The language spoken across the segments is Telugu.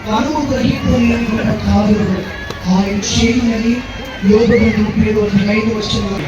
మనము గ్రహింపలేని కార్యములు ఆయన చేయమని యోబు గ్రంథం 7:5 వచనం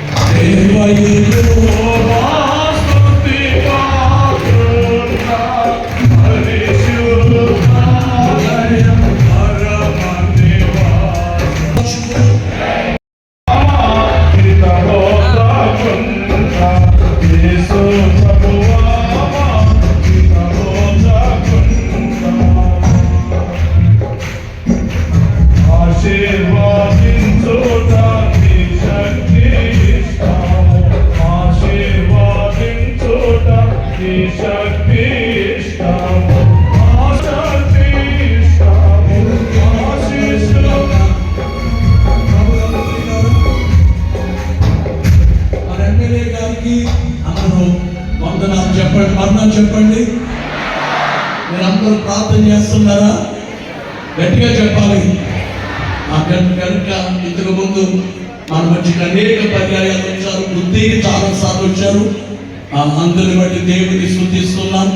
చెప్పండి. మీరందరూ ప్రార్థన చేస్తున్నారా? గట్టిగా చెప్పాలి. కనుక ఇంతకు ముందు మన మధ్యకి అనేక పర్యాయాలు వచ్చారు, బుద్ధికి చాలాసార్లు వచ్చారు. అందరిని బట్టి దేవుని స్తుతిస్తున్నాం.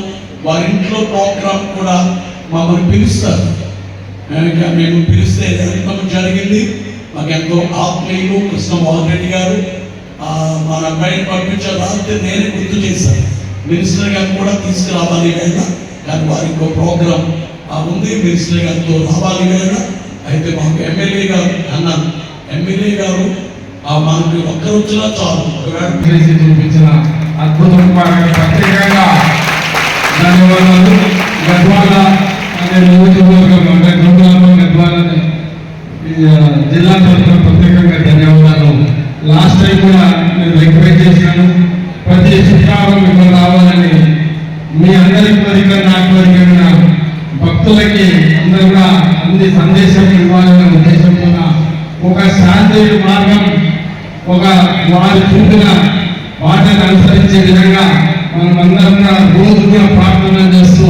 వారి ఇంట్లో ప్రోగ్రాం కూడా మమ్మల్ని పిలుస్తారు. మేము పిలిస్తే వెళ్ళడం జరిగింది. మాకెంతో ఆత్మీయులు కృష్ణమోహన్ రెడ్డి గారు మన అబ్బాయిని పంపించారు. రాత్రి నేనే గుర్తు చేశాను, మినిస్టర్ గారు కూడా తీసుకురావాలి వేళ, కానీ వారికి ఒక ప్రోగ్రాం ఉంది, మినిస్టర్ గారితో రావాలి వేళ. అయితే మాకు ఎమ్మెల్యే గారు అన్నాను, ఎమ్మెల్యే గారు మనకి ఒక్కరు వచ్చినా చాలు. చూపించిన అద్భుతం ప్రత్యేకంగా ధన్యవాదాలు. గద్వాల అనే నియోజకవర్గం అంటే గుంటూరు గద్వాల జిల్లా తరఫున ప్రత్యేకంగా ధన్యవాదాలు. లాస్ట్ టైం కూడా నేను రిక్వెస్ట్ చేశాను, ప్రతి శుక్రవారం ఇక్కడ రావాలని. మీ అందరి కోరిక నా కోరిక భక్తులకి అందరూ కూడా అన్ని సందేశం ఇవ్వాలనే ఉద్దేశంతో ఒక శాంతియుత మార్గం, ఒక వారు చూపిన వాటిని అనుసరించే విధంగా మనమందరం కూడా రోజు కూడా ప్రార్థన చేస్తూ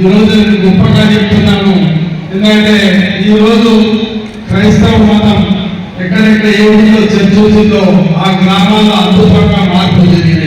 ఈరోజు నేను గొప్పగా చెప్తున్నాను. ఎందుకంటే ఈరోజు క్రైస్తవ మతం ఎక్కడెక్కడ ఏ ఊళ్ళో చర్చ వచ్చిందో ఆ గ్రామాల్లో అద్భుతంగా మార్పు జరిగింది.